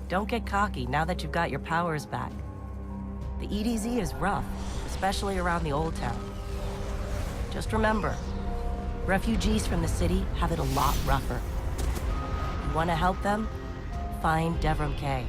Don't get cocky now that you've got your powers back. The EDZ is rough, especially around the Old Town. Just remember, refugees from the city have it a lot rougher. You want to help them? Find Devrim Kay.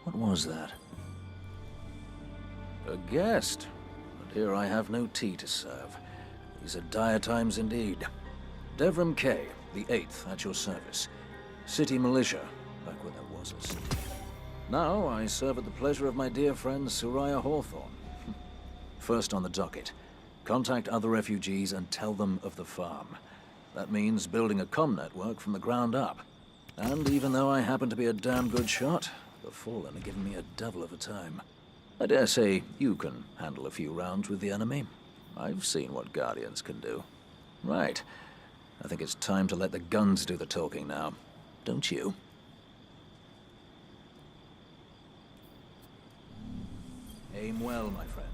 What was that? A guest. But here I have no tea to serve. These are dire times indeed. Devrim Kay, the 8th, at your service. City militia, back when there was a city. Now I serve at the pleasure of my dear friend Soraya Hawthorne. First on the docket, contact other refugees and tell them of the farm. That means building a comm network from the ground up. And even though I happen to be a damn good shot, the Fallen are giving me a devil of a time. I dare say you can handle a few rounds with the enemy. I've seen what Guardians can do. Right. I think it's time to let the guns do the talking now. Don't you? Aim well, my friend.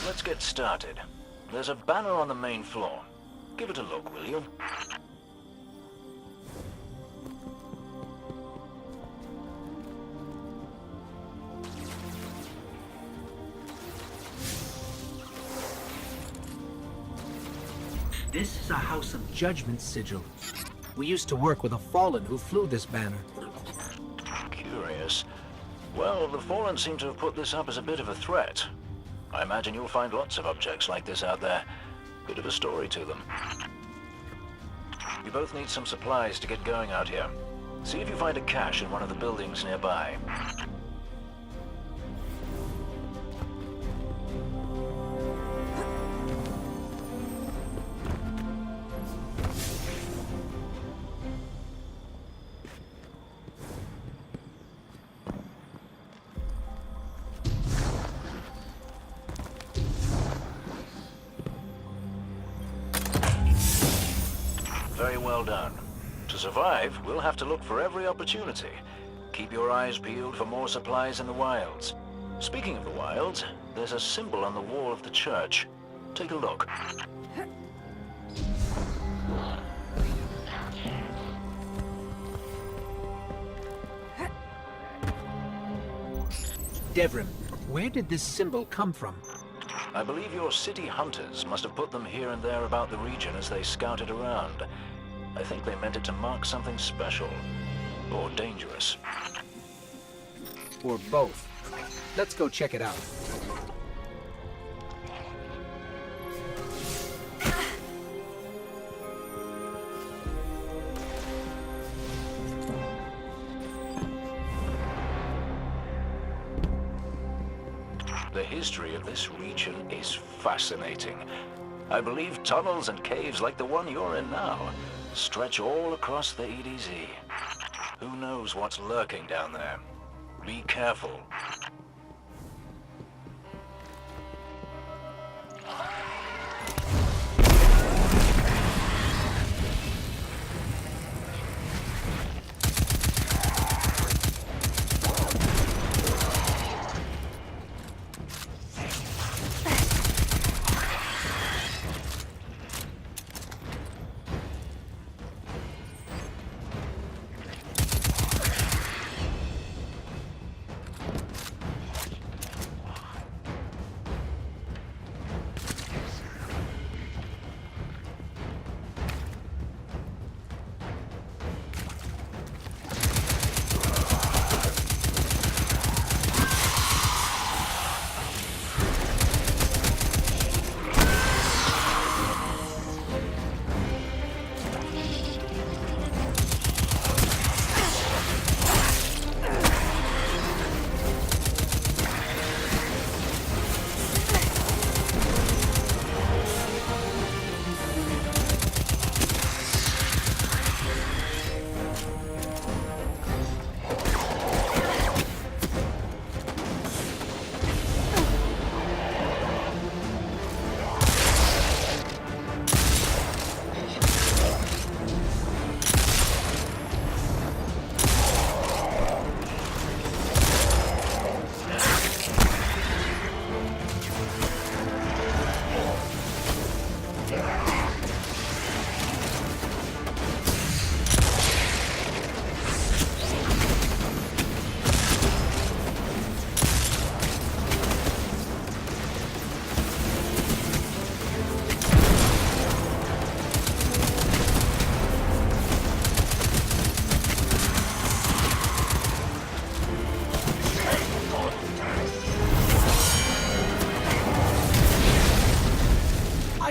Let's get started. There's a banner on the main floor. Give it a look, will you? This is a House of Judgment sigil. We used to work with a Fallen who flew this banner. Curious. Well, the Fallen seem to have put this up as a bit of a threat. I imagine you'll find lots of objects like this out there. Bit of a story to them. You both need some supplies to get going out here. See if you find a cache in one of the buildings nearby. Very well done. To survive, we'll have to look for every opportunity. Keep your eyes peeled for more supplies in the wilds. Speaking of the wilds, there's a symbol on the wall of the church. Take a look. Devrim, where did this symbol come from? I believe your city hunters must have put them here and there about the region as they scouted around. I think they meant it to mark something special. Or dangerous. Or both. Let's go check it out. The history of this region is fascinating. I believe tunnels and caves like the one you're in now stretch all across the EDZ. Who knows what's lurking down there? Be careful.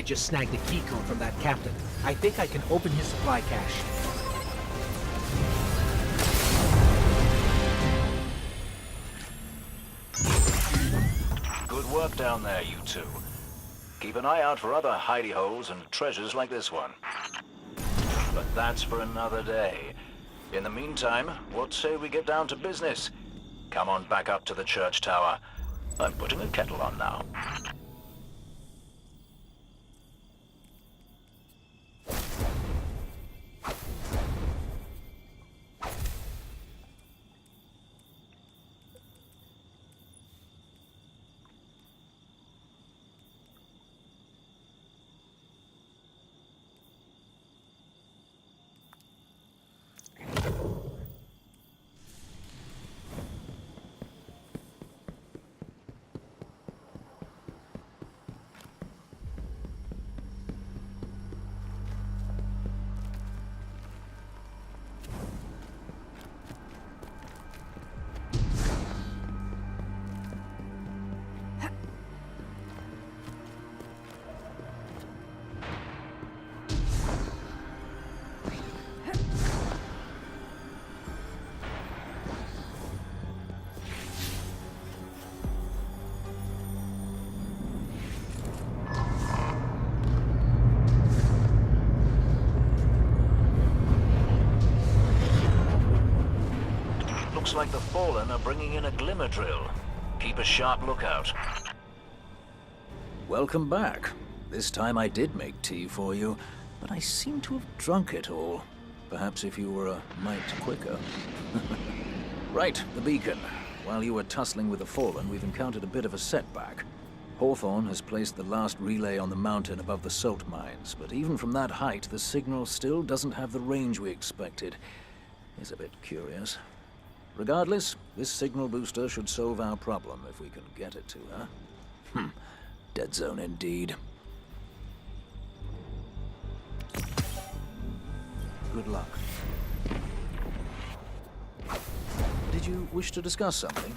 just snagged a key code from that captain. I think I can open his supply cache. Good work down there, you two. Keep an eye out for other hidey holes and treasures like this one. But that's for another day. In the meantime, what say we get down to business? Come on back up to the church tower. I'm putting a kettle on now. Looks like the Fallen are bringing in a glimmer drill. Keep a sharp lookout. Welcome back. This time I did make tea for you, but I seem to have drunk it all. Perhaps if you were a mite quicker. Right, the beacon. While you were tussling with the Fallen, we've encountered a bit of a setback. Hawthorne has placed the last relay on the mountain above the salt mines, but even from that height, the signal still doesn't have the range we expected. It's a bit curious. Regardless, this signal booster should solve our problem if we can get it to her. Dead zone indeed. Good luck. Did you wish to discuss something?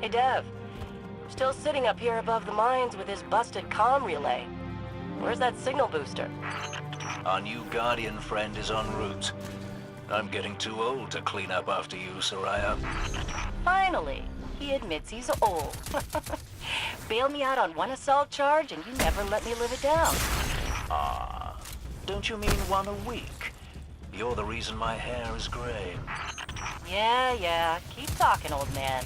Hey, Dev. Still sitting up here above the mines with his busted comm relay. Where's that signal booster? Our new Guardian friend is en route. I'm getting too old to clean up after you, Soraya. Finally, he admits he's old. Bail me out on one assault charge and you never let me live it down. Ah, don't you mean one a week? You're the reason my hair is gray. Yeah. Keep talking, old man.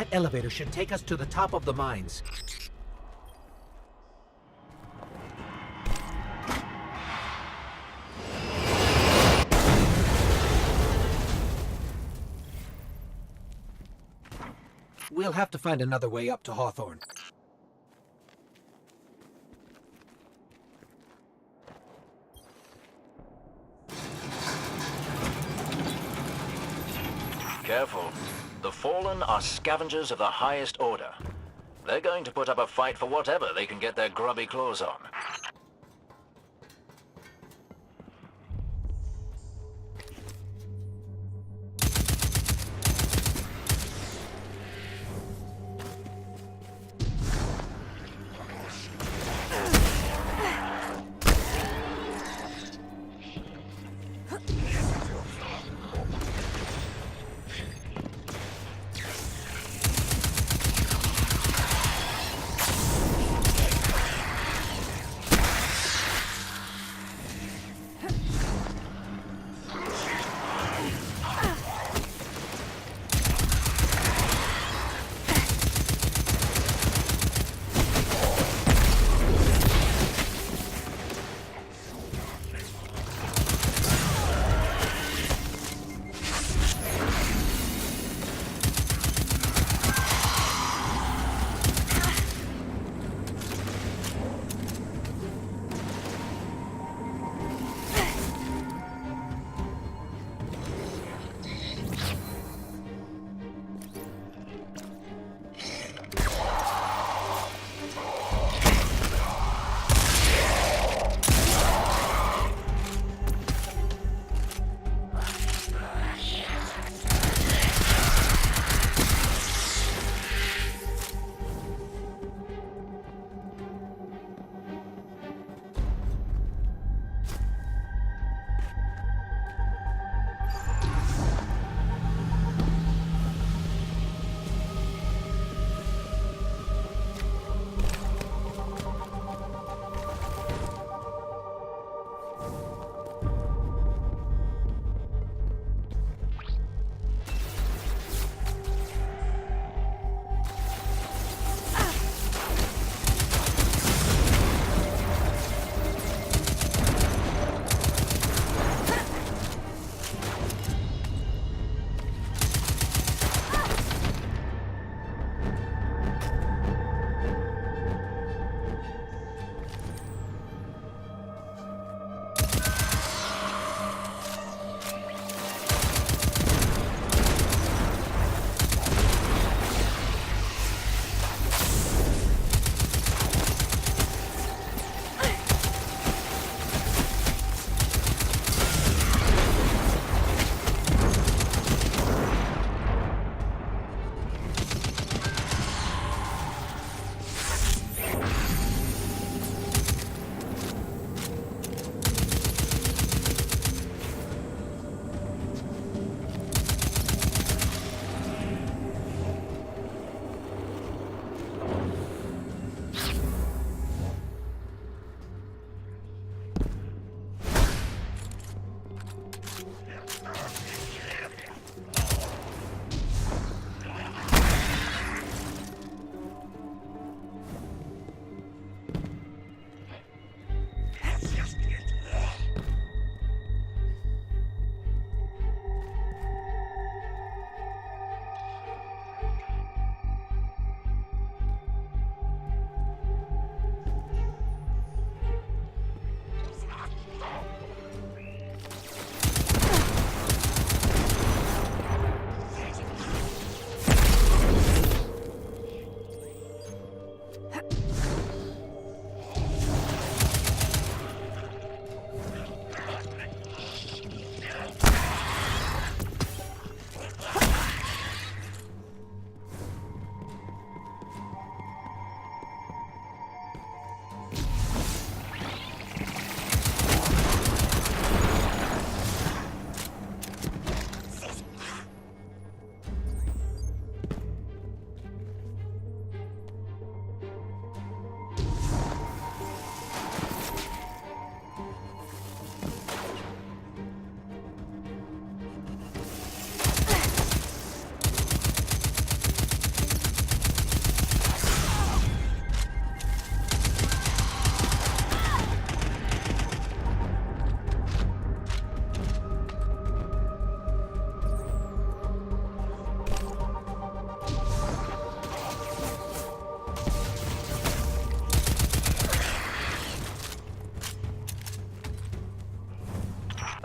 That elevator should take us to the top of the mines. We'll have to find another way up to Hawthorne. Careful. The Fallen are scavengers of the highest order. They're going to put up a fight for whatever they can get their grubby claws on.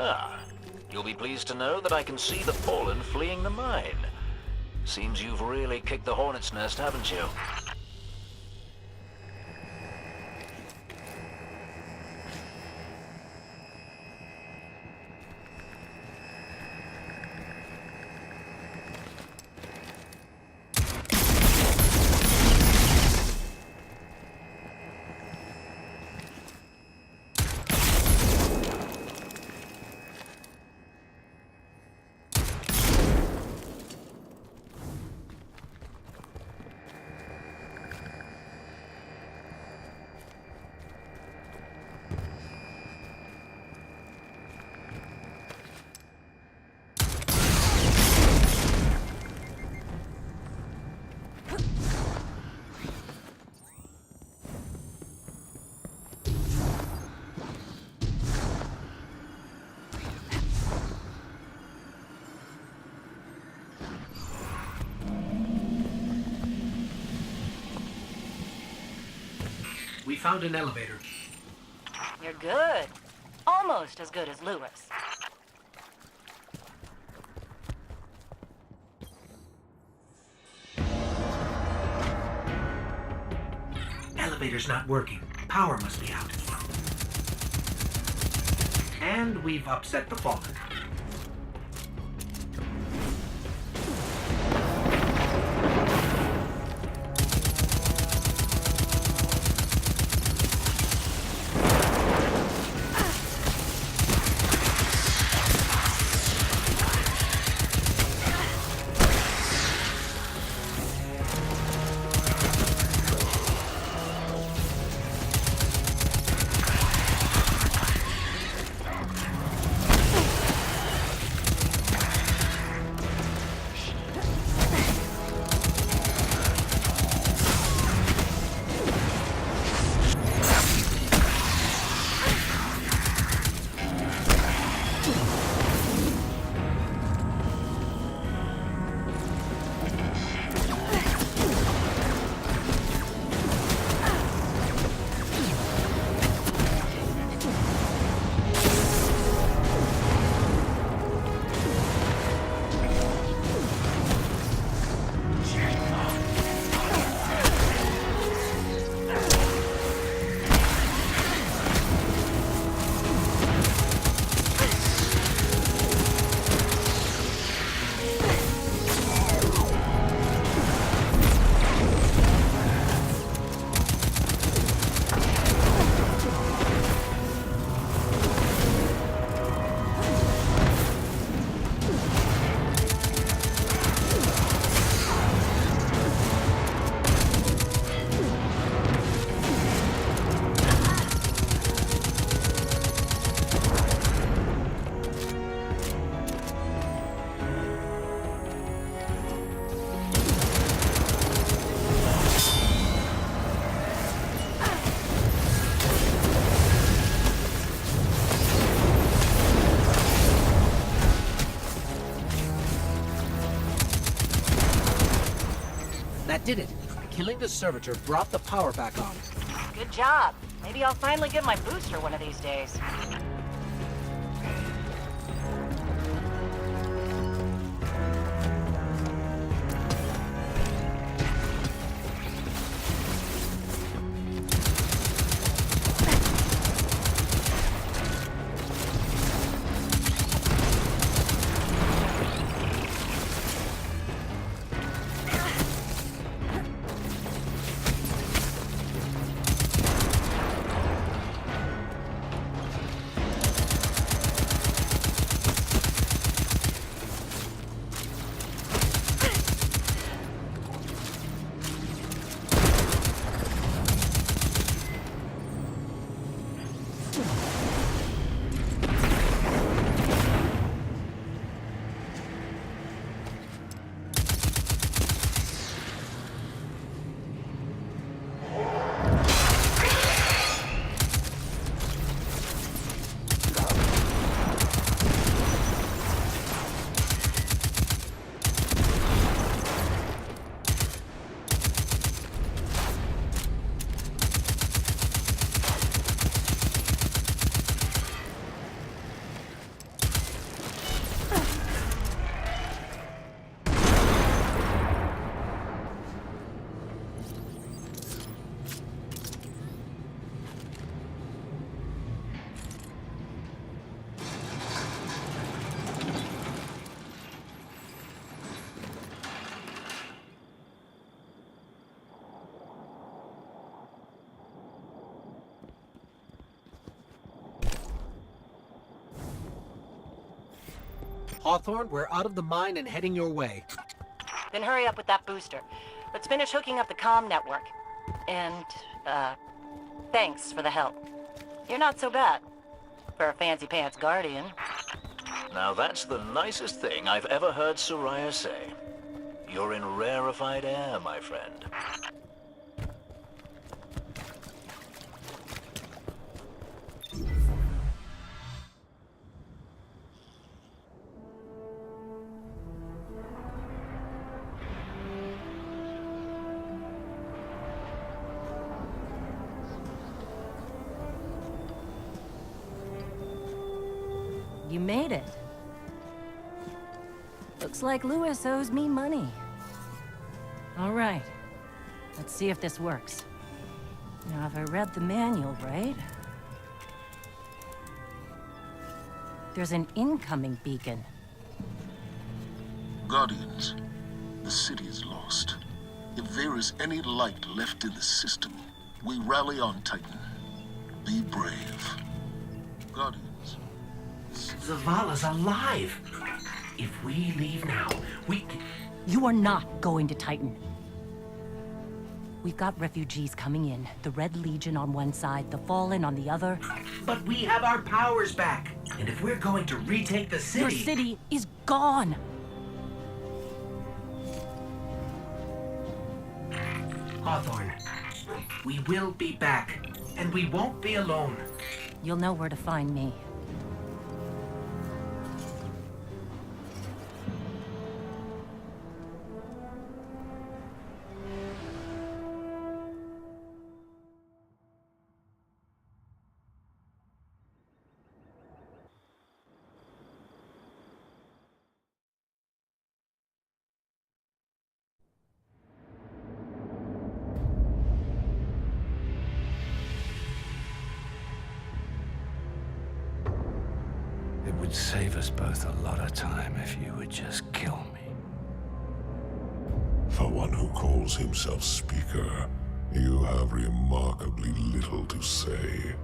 Ah, you'll be pleased to know that I can see the Fallen fleeing the mine. Seems you've really kicked the hornet's nest, haven't you? We found an elevator. You're good. Almost as good as Lewis. Elevator's not working. Power must be out. And we've upset the Fallen. That did it. Killing the servitor brought the power back on. Good job. Maybe I'll finally get my booster one of these days. Hawthorne, we're out of the mine and heading your way. Then hurry up with that booster. Let's finish hooking up the comm network. And, thanks for the help. You're not so bad. For a fancy-pants guardian. Now that's the nicest thing I've ever heard Soraya say. You're in rarefied air, my friend. You made it. Looks like Lewis owes me money. All right. Let's see if this works. Now, if I read the manual right... There's an incoming beacon. Guardians, the city is lost. If there is any light left in the system, we rally on Titan. Be brave. Guardians. Zavala's alive! If we leave now, we can... You are not going to Titan. We've got refugees coming in. The Red Legion on one side, the Fallen on the other. But we have our powers back. And if we're going to retake the city... Your city is gone! Hawthorne, we will be back. And we won't be alone. You'll know where to find me. It would save us both a lot of time if you would just kill me. For one who calls himself Speaker, you have remarkably little to say.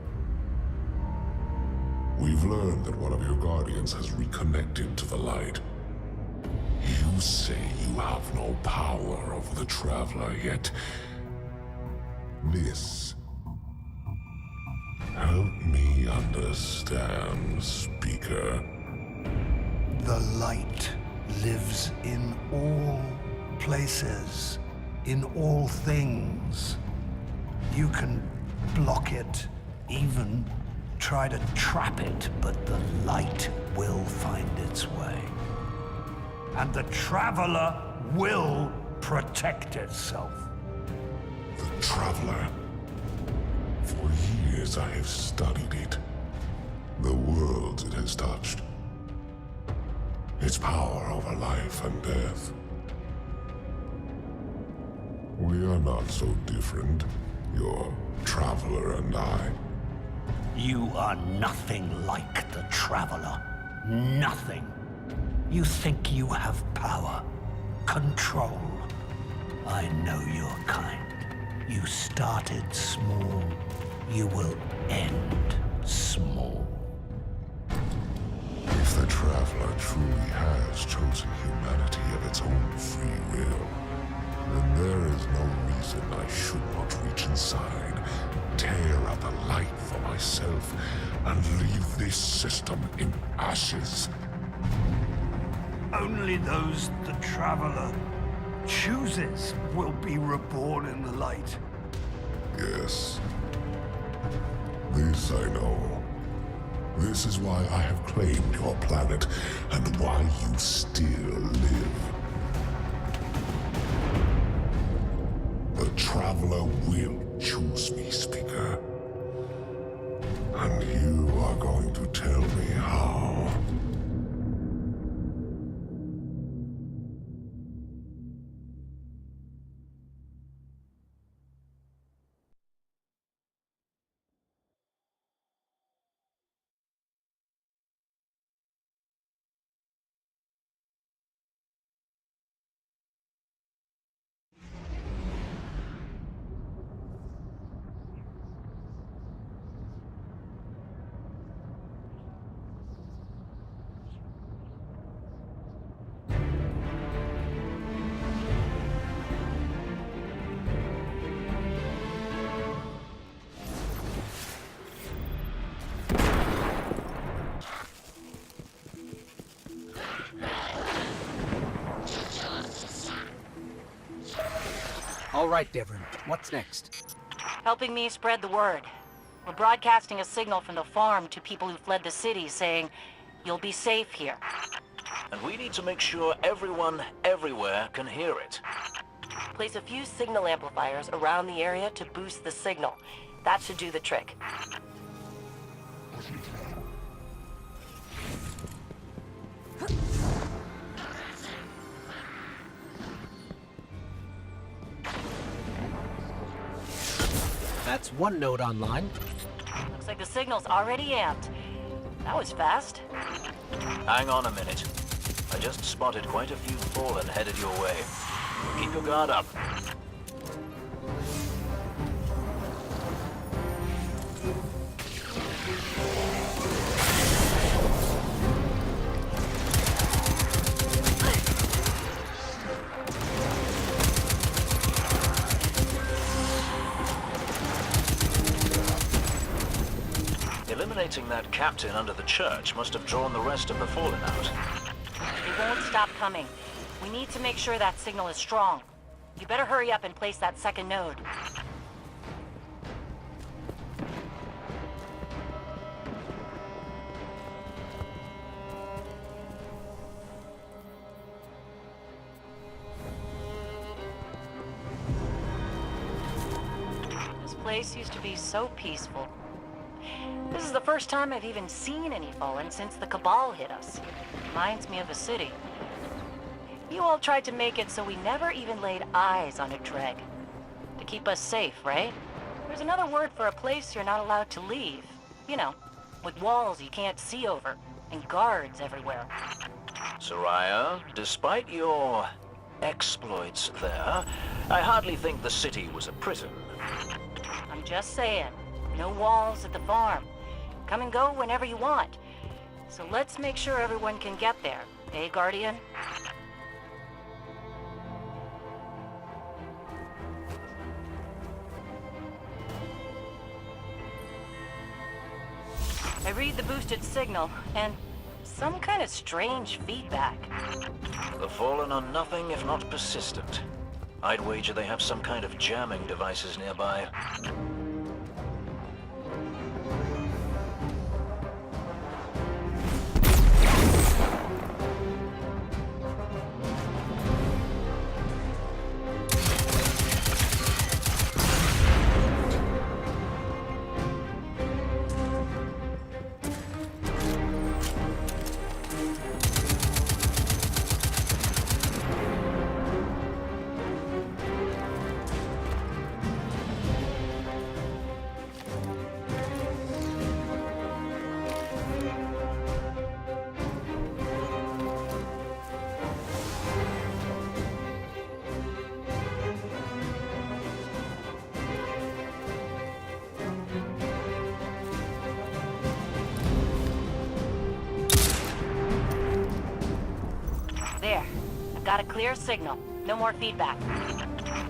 We've learned that one of your guardians has reconnected to the light. You say you have no power over the Traveler, yet... this... help me understand, Speaker. The light lives in all places, in all things. You can block it, even try to trap it, but the light will find its way. And the Traveler will protect itself. The Traveler. For years I have studied it. The worlds it has touched. Its power over life and death. We are not so different, your Traveler and I. You are nothing like the Traveler. Nothing. You think you have power, control. I know your kind. You started small. You will end small. If the Traveler truly has chosen humanity of its own free will, then there is no reason I should not reach inside, tear out the light for myself, and leave this system in ashes. Only those the Traveler chooses will be reborn in the light. Yes. This I know. This is why I have claimed your planet, and why you still live. The Traveler will choose me, Speaker. And you are going to tell me how. All right, Devrim. What's next? Helping me spread the word. We're broadcasting a signal from the farm to people who fled the city saying, "You'll be safe here." And we need to make sure everyone, everywhere, can hear it. Place a few signal amplifiers around the area to boost the signal. That should do the trick. That's one node online. Looks like the signal's already amped. That was fast. Hang on a minute. I just spotted quite a few fallen headed your way. Keep your guard up. Eliminating that captain under the church must have drawn the rest of the fallen out. They won't stop coming. We need to make sure that signal is strong. You better hurry up and place that second node. This place used to be so peaceful. This is the first time I've even seen any fallen since the Cabal hit us. Reminds me of the city. You all tried to make it so we never even laid eyes on a Dreg. To keep us safe, right? There's another word for a place you're not allowed to leave. You know, with walls you can't see over, and guards everywhere. Soraya, despite your exploits there, I hardly think the city was a prison. I'm just saying, no walls at the farm. Come and go whenever you want. So let's make sure everyone can get there, eh, Guardian? I read the boosted signal, and some kind of strange feedback. The Fallen are nothing if not persistent. I'd wager they have some kind of jamming devices nearby. There. I've got a clear signal. No more feedback.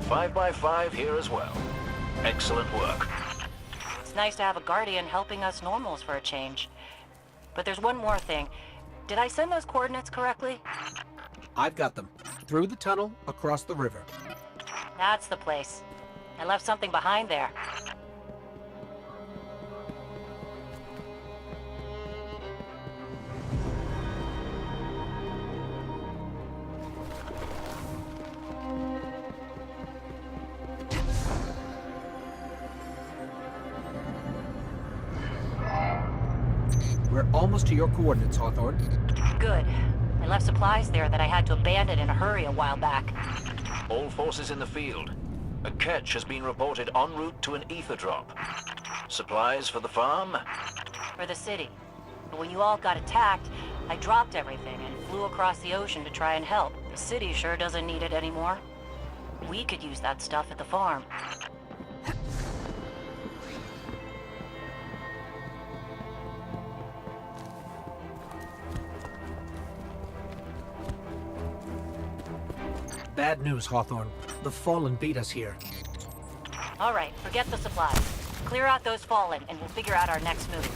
5 by 5 here as well. Excellent work. It's nice to have a Guardian helping us normals for a change. But there's one more thing. Did I send those coordinates correctly? I've got them. Through the tunnel, across the river. That's the place. I left something behind there. We're almost to your coordinates, Hawthorne. Good. I left supplies there that I had to abandon in a hurry a while back. All forces in the field. A catch has been reported en route to an ether drop. Supplies for the farm? For the city. But when you all got attacked, I dropped everything and flew across the ocean to try and help. The city sure doesn't need it anymore. We could use that stuff at the farm. Bad news, Hawthorne. The Fallen beat us here. All right, forget the supplies. Clear out those fallen, and we'll figure out our next move.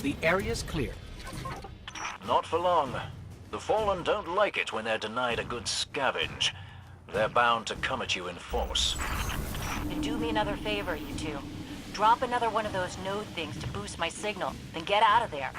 The area's clear. Not for long. The Fallen don't like it when they're denied a good scavenge. They're bound to come at you in force. And do me another favor, you two. Drop another one of those node things to boost my signal, then get out of there.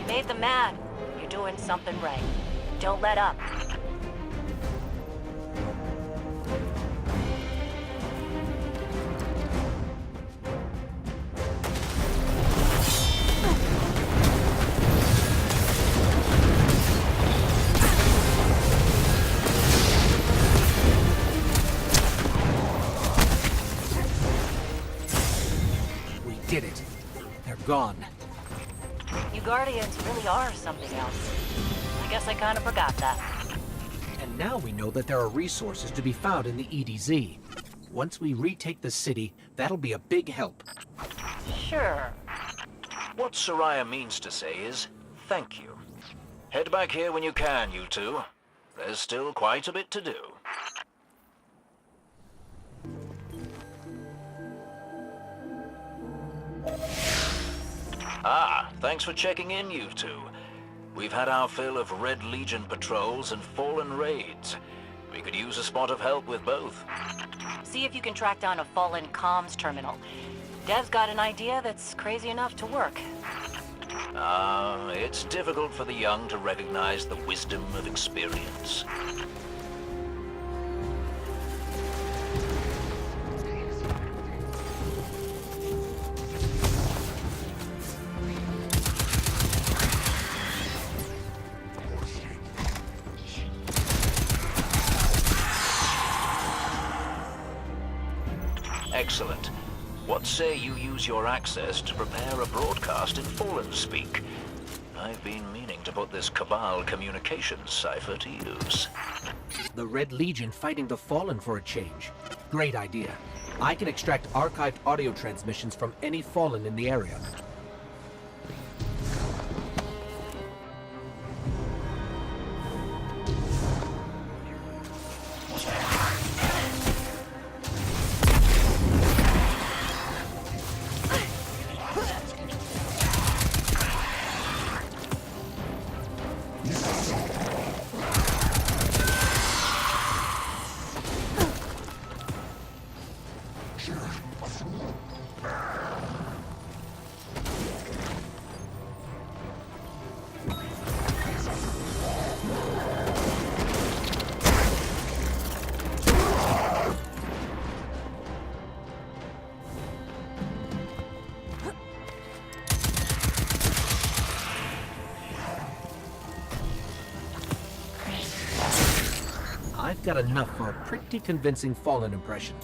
Made them mad. You're doing something right. Don't let up. We did it. They're gone. You Guardians really are something else. I guess I kind of forgot that. And now we know that there are resources to be found in the EDZ. Once we retake the city, that'll be a big help. Sure. What Soraya means to say is, thank you. Head back here when you can, you two. There's still quite a bit to do. Ah, thanks for checking in, you two. We've had our fill of Red Legion patrols and Fallen raids. We could use a spot of help with both. See if you can track down a Fallen comms terminal. Dev's got an idea that's crazy enough to work. It's difficult for the young to recognize the wisdom of experience. Excellent. What say you use your access to prepare a broadcast in Fallen speak? I've been meaning to put this Cabal communications cipher to use. The Red Legion fighting the Fallen for a change. Great idea. I can extract archived audio transmissions from any Fallen in the area. I've got enough for a pretty convincing Fallen impression.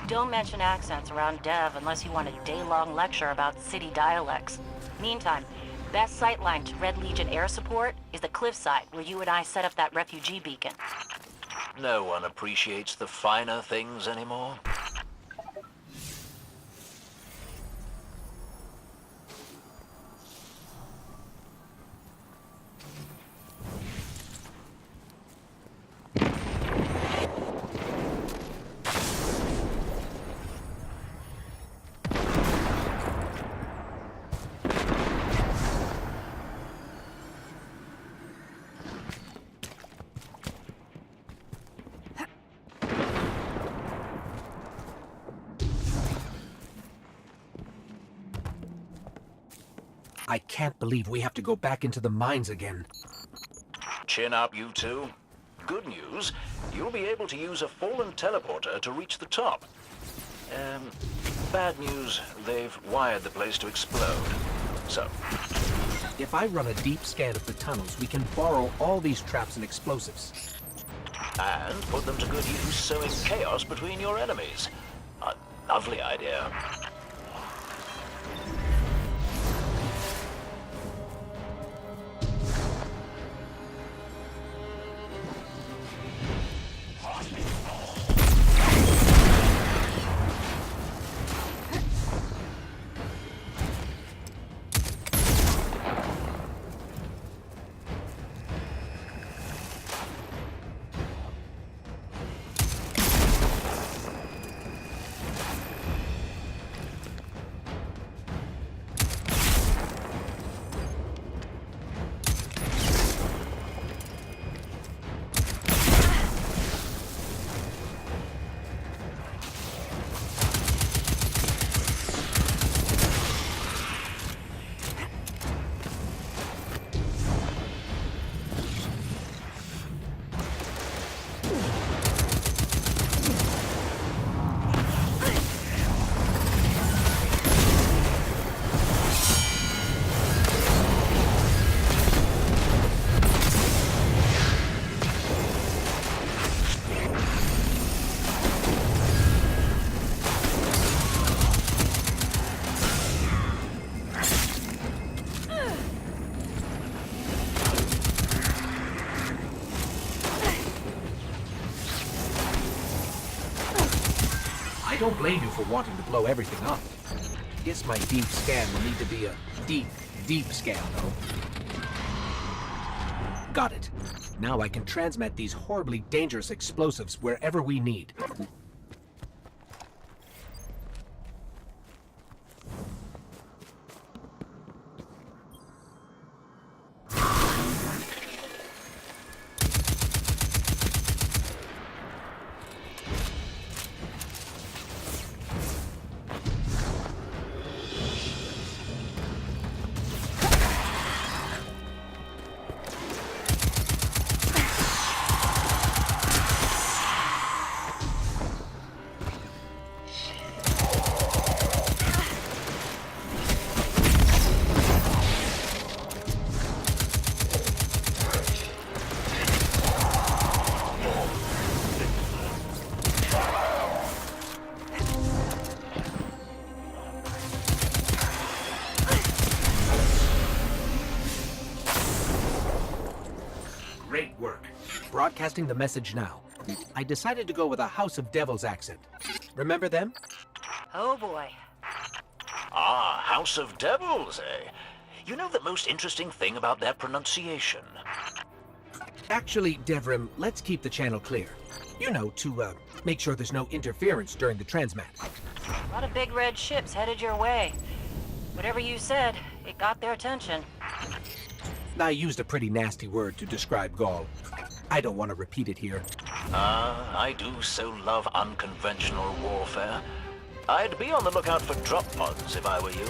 Don't mention accents around Dev unless you want a day-long lecture about city dialects. Meantime, best sightline to Red Legion air support is the cliffside where you and I set up that refugee beacon. No one appreciates the finer things anymore. I can't believe we have to go back into the mines again. Chin up, you two. Good news, you'll be able to use a Fallen teleporter to reach the top. Bad news, they've wired the place to explode. So, If I run a deep scan of the tunnels, we can borrow all these traps and explosives. and put them to good use sowing chaos between your enemies. A lovely idea. I don't blame you for wanting to blow everything up. Guess my deep scan will need to be a deep, deep scan, though. Got it. Now I can transmit these horribly dangerous explosives wherever we need. broadcasting the message now. I decided to go with a House of Devils accent. Remember them? Oh boy. Ah, House of Devils, eh? You know the most interesting thing about their pronunciation? Actually, Devrim, let's keep the channel clear. You know, to make sure there's no interference during the transmat. A lot of big red ships headed your way. Whatever you said, it got their attention. I used a pretty nasty word to describe Gaul. I don't want to repeat it here. I do so love unconventional warfare. I'd be on the lookout for drop pods if I were you.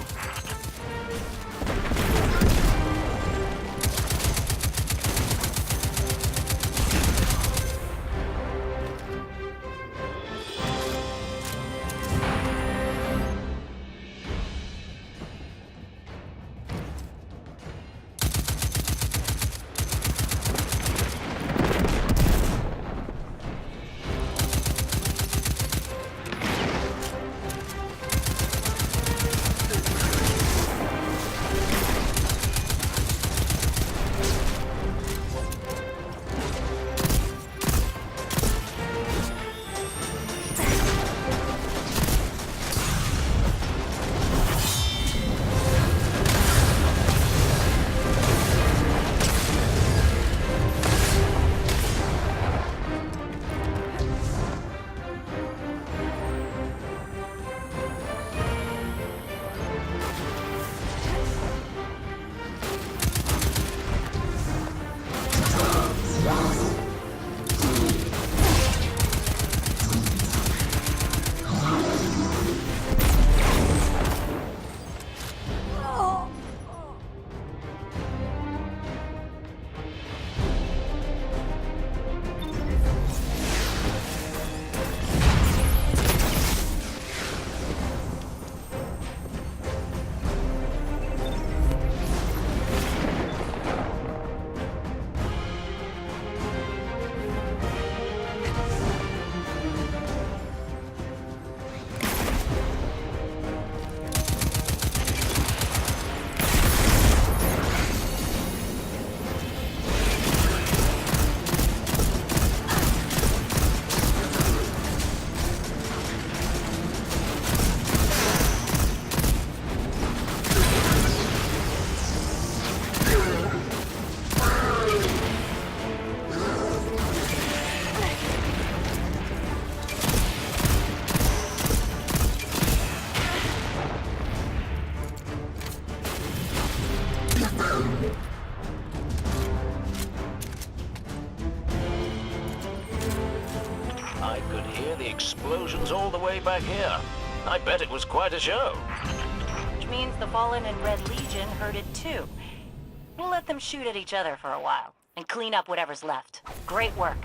I could hear the explosions all the way back here. I bet it was quite a show. Which means the Fallen and Red Legion heard it too. We'll let them shoot at each other for a while, and clean up whatever's left. Great work.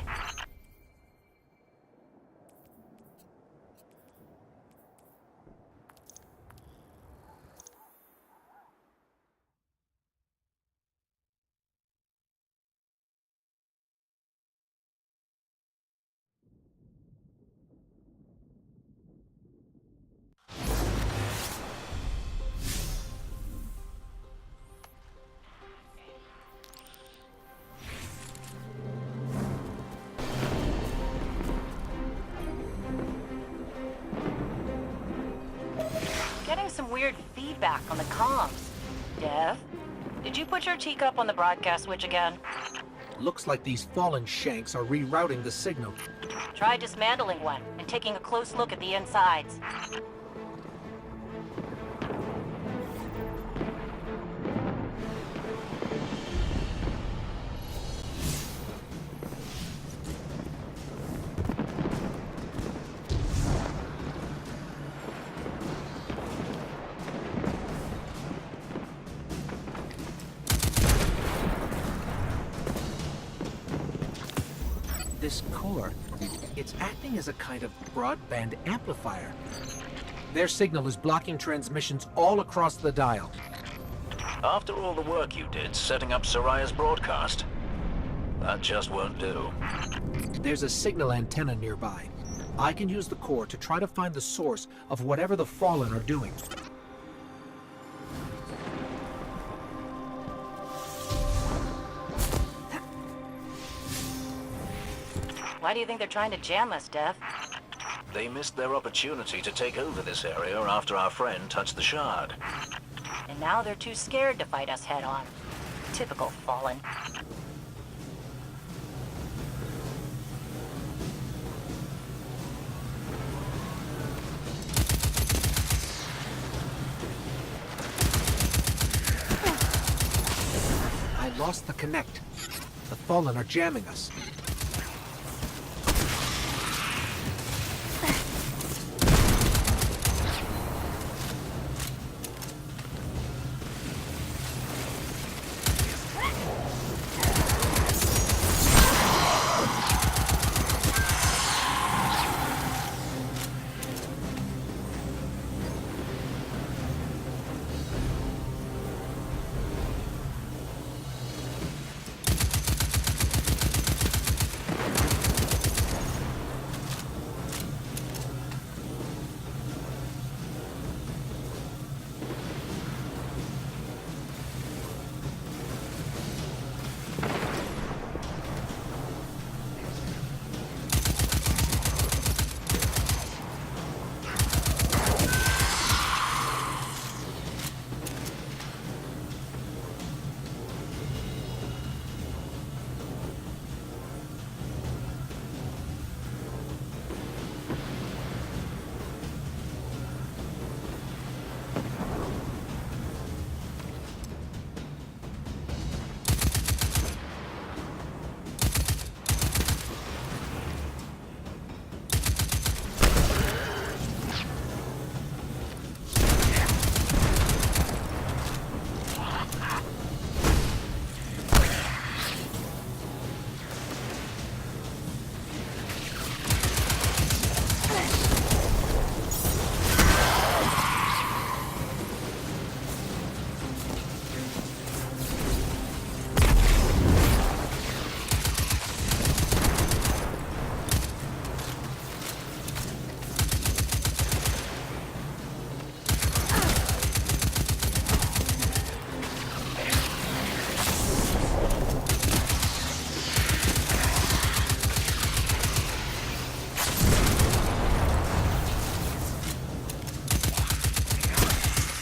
Getting some weird feedback on the comms. Dev, did you put your teacup on the broadcast switch again? Looks like these fallen shanks are rerouting the signal. Try dismantling one and taking a close look at the insides. This core, it's acting as a kind of broadband amplifier. Their signal is blocking transmissions all across the dial. After all the work you did setting up Soraya's broadcast, that just won't do. There's a signal antenna nearby. I can use the core to try to find the source of whatever the Fallen are doing. Why do you think they're trying to jam us, Dev? They missed their opportunity to take over this area after our friend touched the shard. And now they're too scared to fight us head on. Typical Fallen. I lost the connect. The Fallen are jamming us.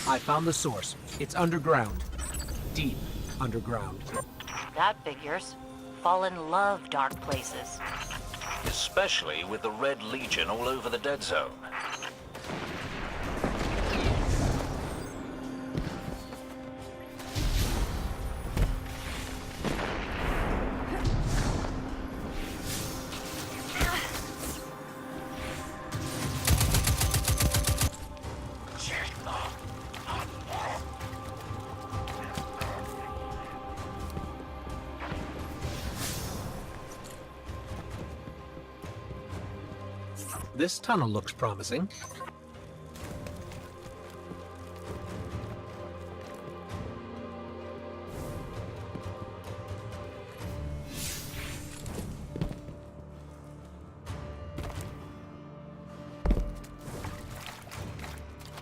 I found the source. It's underground. Deep underground. That figures. Fallen love dark places. Especially with the Red Legion all over the dead zone. This tunnel looks promising.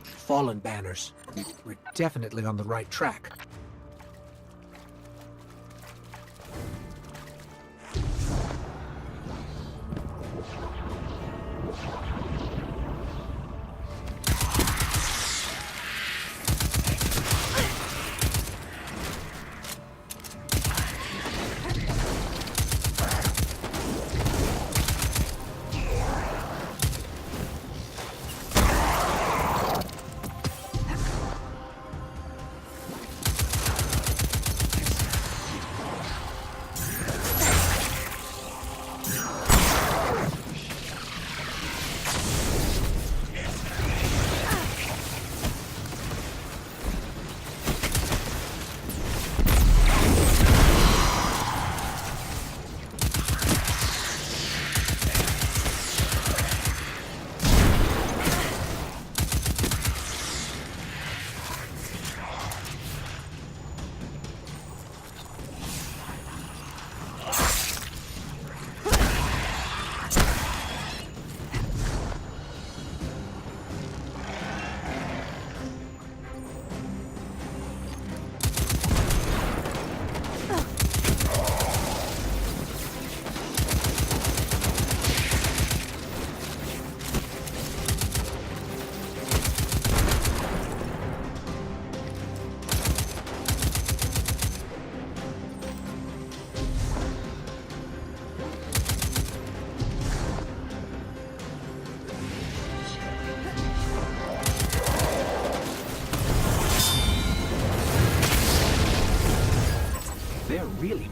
Fallen banners. We're definitely on the right track.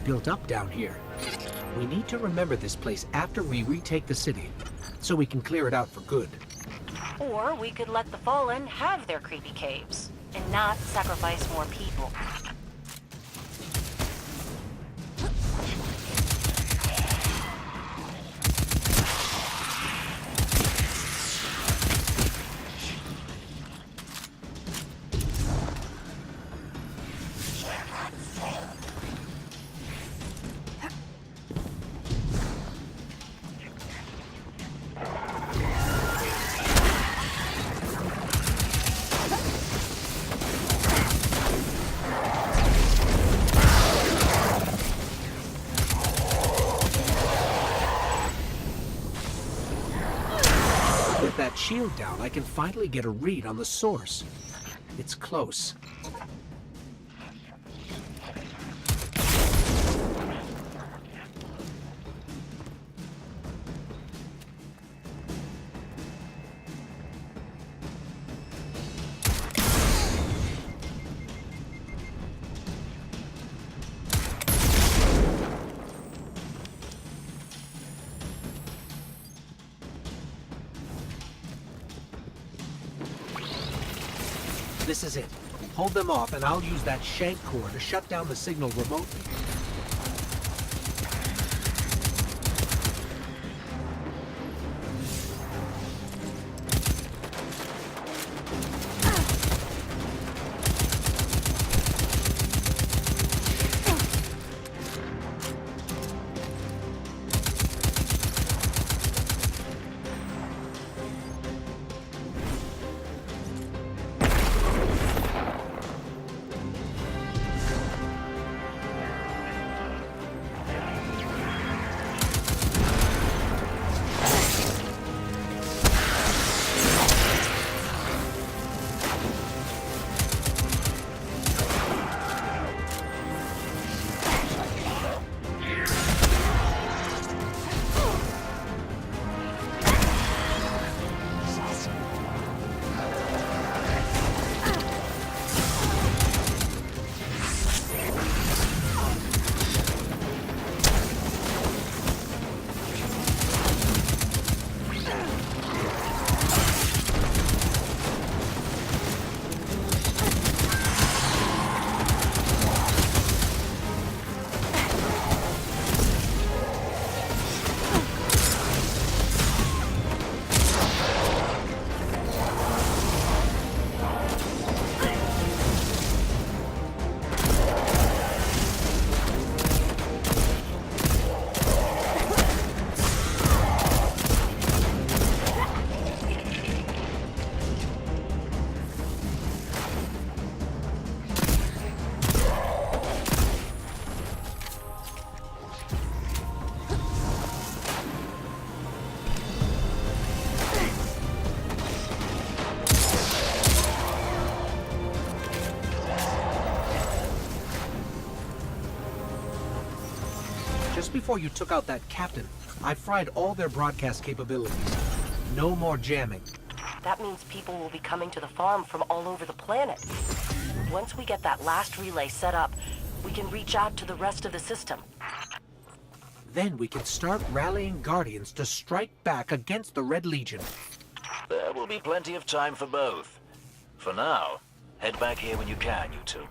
built up down here. We need to remember this place after we retake the city, so we can clear it out for good. Or we could let the Fallen have their creepy caves, and not sacrifice more people. With that shield down, I can finally get a read on the source. It's close. This is it. Hold them off, and I'll use that shank core to shut down the signal remotely. Just before you took out that captain, I fried all their broadcast capabilities. No more jamming. That means people will be coming to the farm from all over the planet. Once we get that last relay set up, we can reach out to the rest of the system. Then we can start rallying Guardians to strike back against the Red Legion. There will be plenty of time for both. For now, head back here when you can, you two.